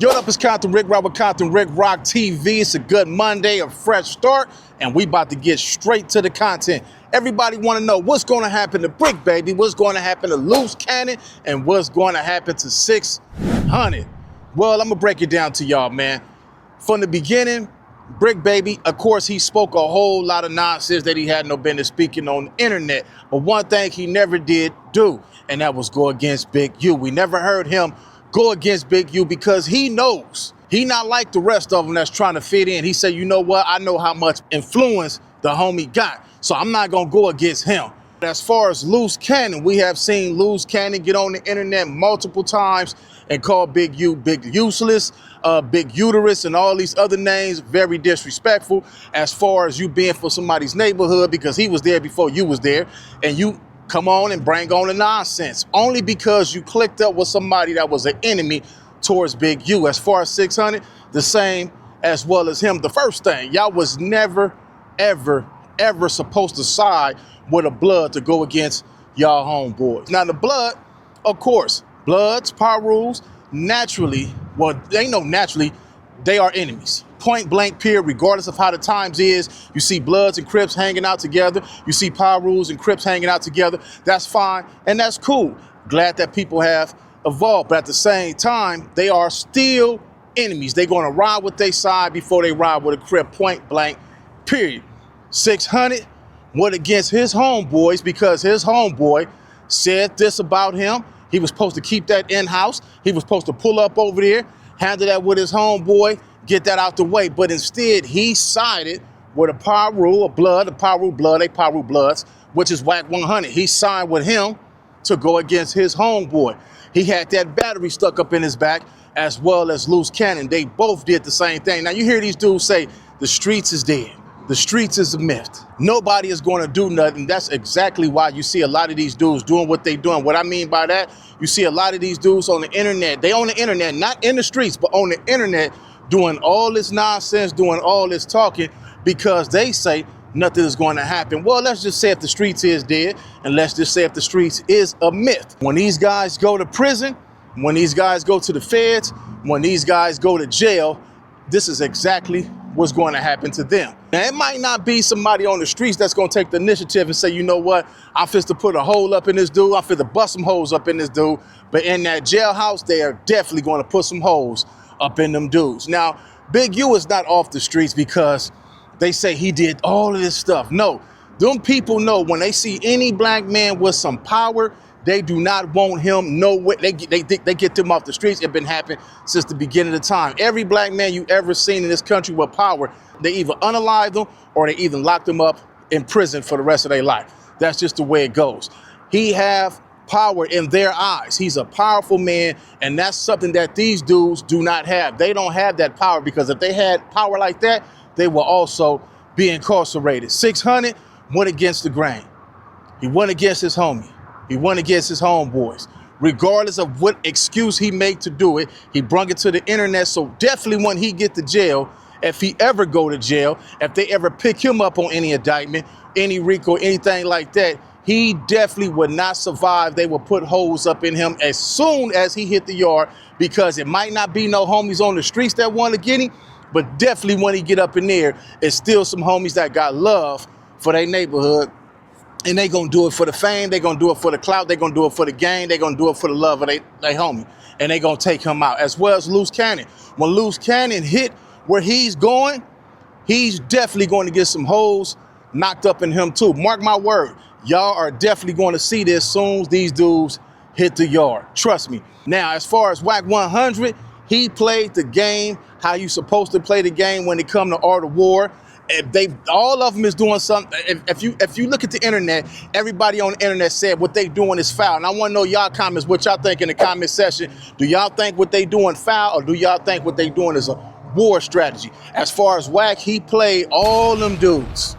Yo, what up, it's Compton Rick Rock with Compton Rick Rock TV. It's a good Monday, a fresh start, and we about to get straight to the content. Everybody want to know what's going to happen to Brick Baby, what's going to happen to Loose Cannon, and what's going to happen to 600. Well, I'm going to break it down to y'all, man. From the beginning, Brick Baby, of course, he spoke a whole lot of nonsense that he had no business speaking on the internet. But one thing he never did do, and that was go against Big U. We never heard him go against Big U because he knows he not like the rest of them that's trying to fit in. He said, you know what? I know how much influence the homie got, so I'm not going to go against him. As far as Loose Cannon, we have seen Loose Cannon get on the internet multiple times and call Big U Big Useless, Big Uterus, and all these other names. Very disrespectful as far as you being for somebody's neighborhood because he was there before you was there, and you come on and bring on the nonsense only because you clicked up with somebody that was an enemy towards Big U. As far as 600, the same as well as him. The first thing, y'all was never, ever supposed to side with a blood to go against y'all homeboys. Now the blood, of course, Bloods, Power Rules, naturally, well, they know naturally, they are enemies. Point blank period, regardless of how the times is. You see Bloods and Crips hanging out together. You see Power Rules and Crips hanging out together. That's fine, and that's cool. Glad that people have evolved, but at the same time, they are still enemies. They're gonna ride with their side before they ride with a Crip, point blank period. 600 went against his homeboys because his homeboy said this about him. He was supposed to keep that in-house. He was supposed to pull up over there, handle that with his homeboy, get that out the way. But instead, he sided with a Power Rule, a Blood, a Power Rule Blood, they Power Rule Bloods, which is Whack 100. He signed with him to go against his homeboy. He had that battery stuck up in his back as well as Loose Cannon. They both did the same thing. Now, you hear these dudes say, the streets is dead. The streets is a myth. Nobody is going to do nothing. That's exactly why you see a lot of these dudes doing what they doing. What I mean by that, you see a lot of these dudes on the internet. They on the internet, not in the streets, but on the internet, doing all this nonsense, doing all this talking because they say nothing is going to happen. Well, let's just say if the streets is dead, and let's just say if the streets is a myth. When these guys go to prison, when these guys go to the feds, when these guys go to jail, this is exactly what's going to happen to them. Now, it might not be somebody on the streets that's going to take the initiative and say, you know what, I'm fit to put a hole up in this dude, I'm fit to bust some holes up in this dude, but in that jailhouse, they are definitely going to put some holes up in them dudes. Now, Big U is not off the streets because they say he did all of this stuff. No, them people know when they see any black man with some power, they do not want him nowhere. They get them off the streets. It's been happening since the beginning of the time. Every black man you ever seen in this country with power, they either unalived them or they even locked them up in prison for the rest of their life. That's just the way it goes. He have power in their eyes. He's a powerful man, and that's something that these dudes do not have. They don't have that power because if they had power like that, they will also be incarcerated. 600 went against the grain. He went against his homie. He went against his homeboys. Regardless of what excuse he made to do it, he brung it to the internet. So definitely when he get to jail, if he ever go to jail, if they ever pick him up on any indictment, any Rico, anything like that, he definitely would not survive. They will put holes up in him as soon as he hit the yard because it might not be no homies on the streets that want to get him, but definitely when he get up in there, it's still some homies that got love for their neighborhood. And they gonna do it for the fame, they gonna do it for the clout, they gonna do it for the game, they gonna do it for the love of they homie. And they gonna take him out, as well as Loose Cannon. When Loose Cannon hit where he's going, he's definitely going to get some holes knocked up in him too. Mark my word, y'all are definitely going to see this soon as these dudes hit the yard. Trust me. Now, as far as Whack 100, he played the game how you supposed to play the game when it come to Art of War. All of them is doing something. If you look at the internet, everybody on the internet said what they doing is foul. And I want to know y'all comments, what y'all think in the comment section. Do y'all think what they doing foul, or do y'all think what they doing is a war strategy? As far as Whack, he played all them dudes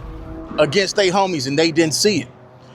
against their homies and they didn't see it.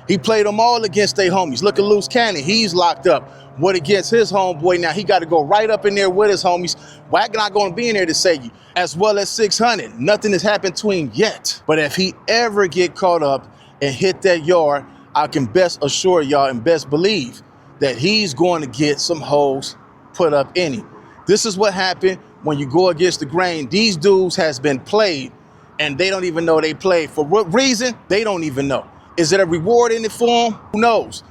He played them all against their homies. Look at Loose Cannon, he's locked up. What against his homeboy? Now he got to go right up in there with his homies. Whack not going to be in there to save you. As well as 600, nothing has happened to him yet. But if he ever get caught up and hit that yard, I can best assure y'all and best believe that he's going to get some holes put up in him. This is what happened when you go against the grain. These dudes has been played, and they don't even know they played. For what reason? They don't even know. Is it a reward in it for them? Who knows?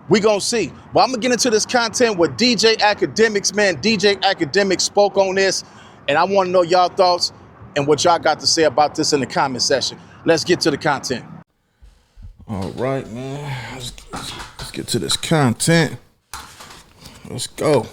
We gonna see. But I'm gonna get into this content with DJ Academics, man. DJ Academics spoke on this, and I want to know y'all thoughts and what y'all got to say about this in the comment section. Let's get to the content. All right, man. Let's get to this content. Let's go.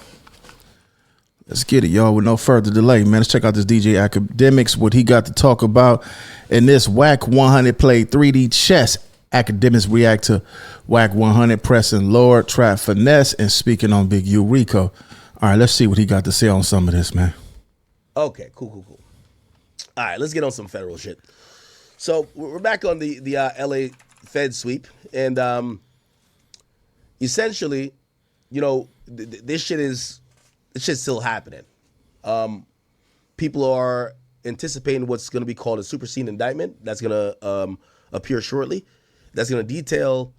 Let's get it, y'all, with no further delay, man. Let's check out this DJ Academics, what he got to talk about in this WAC 100 play 3D chess. Academics react to WAC 100 pressing Lord, trap finesse, and speaking on Big U Rico. All right, let's see what he got to say on some of this, man. Okay, cool. All right, let's get on some federal shit. So we're back on the LA Fed sweep, and essentially, you know, this shit's still happening. People are anticipating what's going to be called a superseding indictment that's going to appear shortly. That's going to detail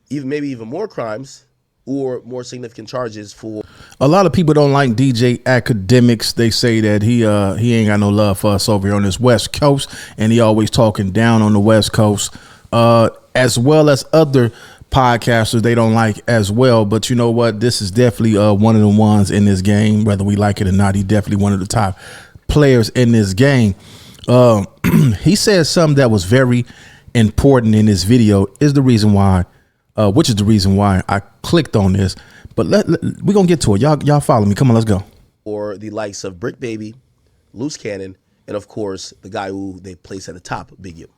maybe even more crimes or more significant charges for. A lot of people don't like DJ Academics. They say that he ain't got no love for us over here on this West Coast, and he always talking down on the West Coast, as well as other podcasters they don't like as well. But you know what? This is definitely one of the ones in this game, whether we like it or not. He's definitely one of the top players in this game. He said something that was very important in this video, which is the reason why I clicked on this. But we're gonna get to it. Y'all follow me. Come on, let's go. Or the likes of Brick Baby, Loose Cannon, and of course the guy who they place at the top, Big U.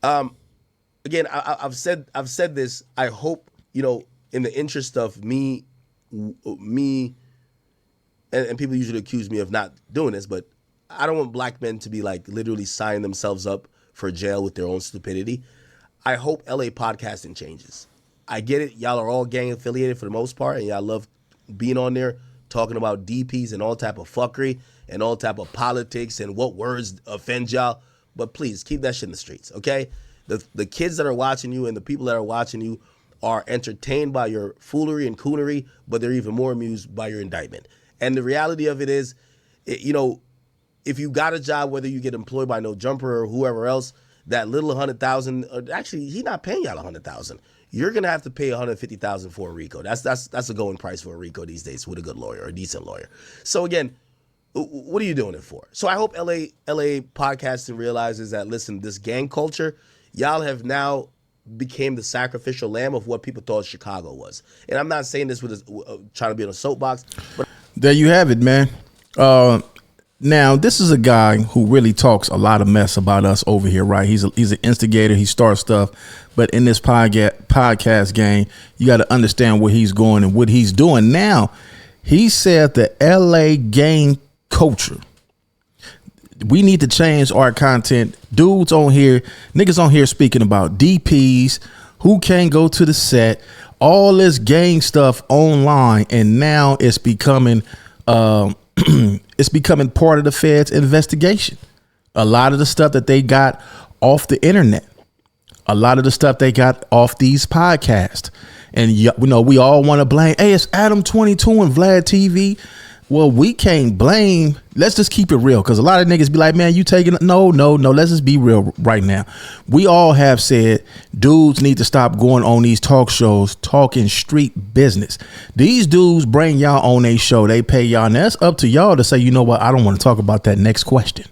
Again, I've said this. I hope, you know, in the interest of me, and people usually accuse me of not doing this, but I don't want black men to be like literally signing themselves up for jail with their own stupidity. I hope LA podcasting changes. I get it. Y'all are all gang affiliated for the most part, and y'all love being on there talking about DPs and all type of fuckery and all type of politics and what words offend y'all. But please keep that shit in the streets, okay? The kids that are watching you and the people that are watching you are entertained by your foolery and coonery, but they're even more amused by your indictment. And the reality of it is, you know, if you got a job, whether you get employed by No Jumper or whoever else, that little 100,000, actually, he's not paying y'all 100,000. You're gonna have to pay 150,000 for a Rico. That's a going price for a Rico these days with a good lawyer or a decent lawyer. So again, what are you doing it for? So I hope LA podcasting realizes that, listen, this gang culture, y'all have now became the sacrificial lamb of what people thought Chicago was. And I'm not saying this with trying to be on a soapbox, but there you have it, man. Now, this is a guy who really talks a lot of mess about us over here, right? He's an instigator. He starts stuff. But in this podcast game, you got to understand where he's going and what he's doing. Now, he said the LA gang culture. We need to change our content. Dudes on here, niggas on here speaking about DPs, who can't go to the set, all this gang stuff online. And now it's becoming it's becoming part of the Fed's investigation. A lot of the stuff that they got off the internet, a lot of the stuff they got off these podcasts. And you know, we all want to blame, hey, it's Adam 22 and Vlad TV. Well, we can't blame. Let's just keep it real, because a lot of niggas be like, man, you taking no. Let's just be real right now. We all have said dudes need to stop going on these talk shows talking street business. These dudes bring y'all on a show. They pay y'all. And that's up to y'all to say, you know what? I don't want to talk about that next question.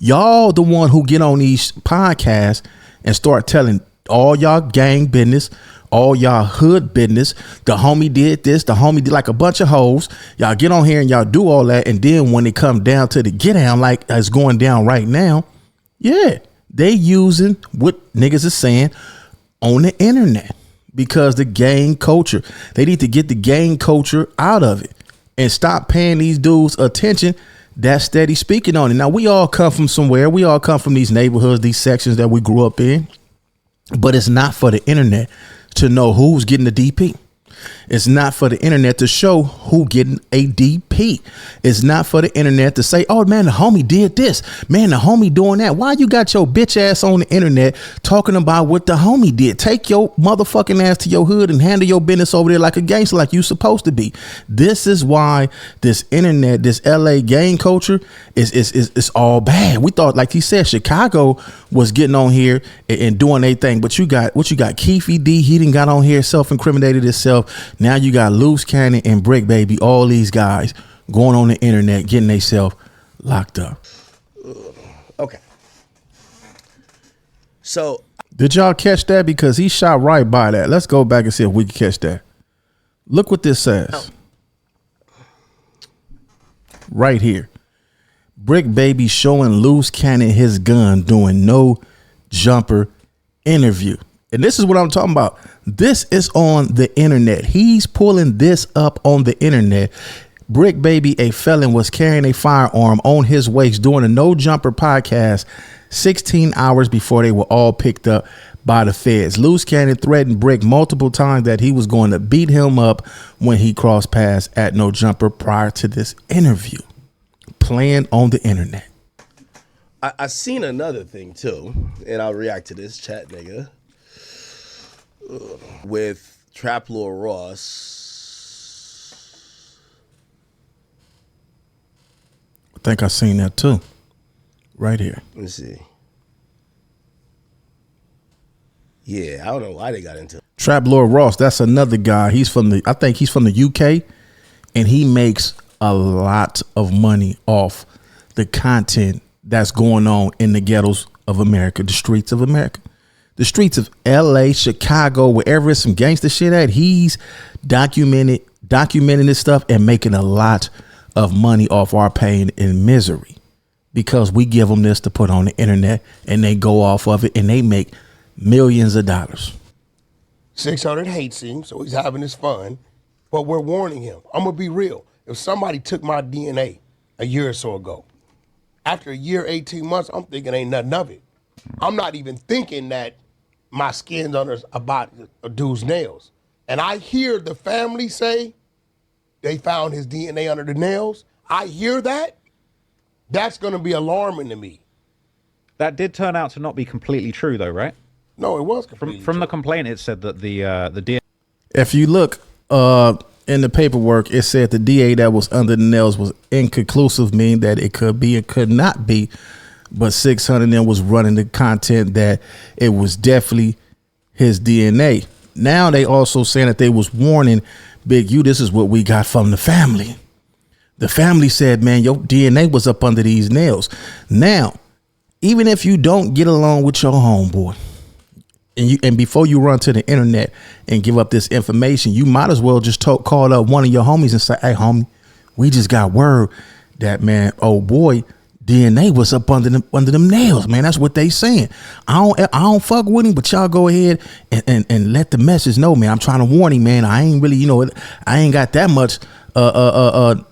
Y'all the one who get on these podcasts and start telling all y'all gang business, all y'all hood business. The homie did this. The homie did, like a bunch of hoes. Y'all get on here and y'all do all that. And then when it comes down to the get down, like it's going down right now. Yeah, they using what niggas is saying on the internet, because the gang culture, they need to get the gang culture out of it and stop paying these dudes attention that's steady speaking on it. Now, we all come from somewhere. We all come from these neighborhoods, these sections that we grew up in. But it's not for the internet to know who's getting the DP. It's not for the internet to show who getting a DP. It's not for the internet to say, oh man, the homie did this. Man, the homie doing that. Why you got your bitch ass on the internet talking about what the homie did? Take your motherfucking ass to your hood and handle your business over there like a gangster, like you supposed to be. This is why this internet, this LA gang culture is all bad. We thought, like he said, Chicago was getting on here and doing their thing, but you got Keefy D. He done got on here, self-incriminated himself. Now you got Loose Cannon and Brick Baby, all these guys going on the internet, getting themselves locked up. Okay. So did y'all catch that? Because he shot right by that. Let's go back and see if we can catch that. Look what this says. Right here. Brick Baby showing Loose Cannon his gun doing no jumper interview. And this is what I'm talking about. This is on the internet. He's pulling this up on the internet. Brick Baby, a felon, was carrying a firearm on his waist during a No Jumper podcast 16 hours before they were all picked up by the feds. Loose Cannon threatened Brick multiple times that he was going to beat him up when he crossed paths at No Jumper prior to this interview. Playing on the internet. I seen another thing too, and I'll react to this chat nigga. With Trap Lord Ross. I think I seen that too. Right here. Let's see. Yeah, I don't know why they got into it. Trap Lord Ross, that's another guy. I think he's from the UK, and he makes a lot of money off the content that's going on in the ghettos of America, the streets of America. The streets of LA, Chicago, wherever it's some gangster shit at, he's documenting this stuff and making a lot of money off our pain and misery because we give them this to put on the internet and they go off of it and they make millions of dollars. 600 hates him, so he's having his fun, but we're warning him. I'm going to be real. If somebody took my DNA a year or so ago, after a year, 18 months, I'm thinking ain't nothing of it. I'm not even thinking that my skin's under about a dude's nails. And I hear the family say they found his DNA under the nails. I hear that. That's going to be alarming to me. That did turn out to not be completely true, though, right? No, it was completely From true. the complaint, it said that the DNA. If you look in the paperwork, it said the DA that was under the nails was inconclusive, meaning that it could be, it could not be. But 600 then was running the content that it was definitely his DNA. Now they also saying that they was warning Big U. This is what we got from the family. The family said, man, your DNA was up under these nails. Now, even if you don't get along with your homeboy, and before you run to the internet and give up this information, you might as well just call up one of your homies and say, hey, homie, we just got word that, man, oh boy, DNA was up under them nails, man. That's what they saying. I don't fuck with him, but y'all go ahead and let the message know, man. I'm trying to warn him, man. I ain't really, I ain't got that much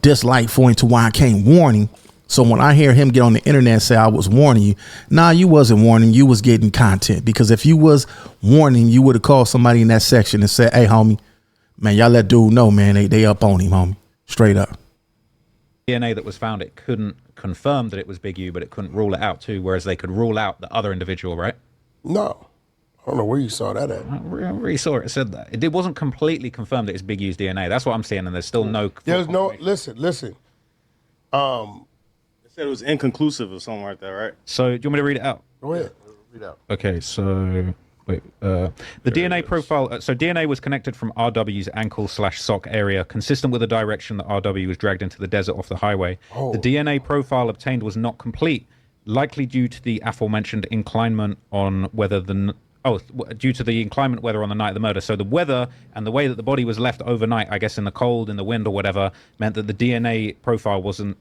dislike for him to why I can't warn him. So when I hear him get on the internet and say I was warning you, nah, you wasn't warning. You was getting content, because if you was warning, you would have called somebody in that section and said, hey, homie, man, y'all let dude know, man. They up on him, homie. Straight up. DNA that was found, it couldn't confirm that it was Big U, but it couldn't rule it out too, whereas they could rule out the other individual, right? No. I don't know where you saw that at. I really saw it. It said that. It wasn't completely confirmed that it's Big U's DNA. That's what I'm seeing, and there's still no... There's no... Listen. It said it was inconclusive or something like that, right? So, do you want me to read it out? Go ahead. Read out. Okay, so... Wait, the DNA profile... So, DNA was connected from RW's ankle/sock area, consistent with the direction that RW was dragged into the desert off the highway. Oh. The DNA profile obtained was not complete, likely due to the aforementioned inclinement on whether the... due to the inclement weather on the night of the murder. So the weather and the way that the body was left overnight, I guess in the cold, in the wind or whatever, meant that the DNA profile wasn't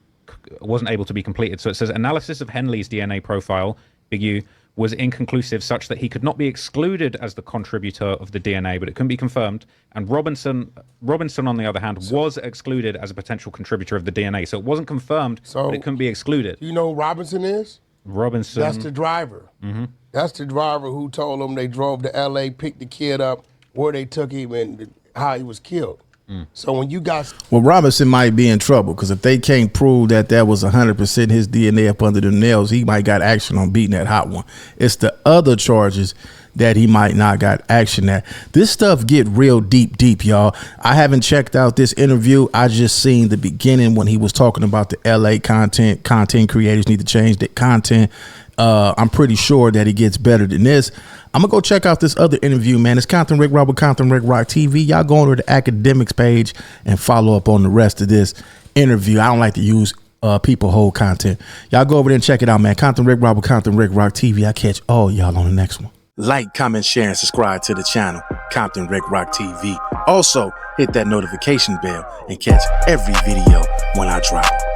able to be completed. So it says analysis of Henley's DNA profile, Big U, was inconclusive, such that he could not be excluded as the contributor of the DNA, but it couldn't be confirmed. And Robinson, on the other hand, was excluded as a potential contributor of the DNA. So it wasn't confirmed, but it couldn't be excluded. You know who Robinson is? Robinson. That's the driver. Mm-hmm. That's the driver who told them they drove to L.A., picked the kid up, where they took him, and how he was killed. So when you got Well, Robinson might be in trouble because if they can't prove that was 100% his DNA up under the nails, he might got action on beating that hot one. It's the other charges that he might not got action at. This stuff get real deep, y'all. I haven't checked out this interview. I just seen the beginning when he was talking about the LA content creators need to change their content. I'm pretty sure that he gets better than this. I'm gonna go check out this other interview, man. It's Compton Rick Rock with Compton Rick Rock TV. Y'all go over to the academics page and follow up on the rest of this interview. I don't like to use people hold content. Y'all go over there and check it out, man. Compton Rick Rock with Compton Rick Rock TV. I catch all y'all on the next one. Like, comment, share, and subscribe to the channel, Compton Rick Rock TV. Also, hit that notification bell and catch every video when I drop it.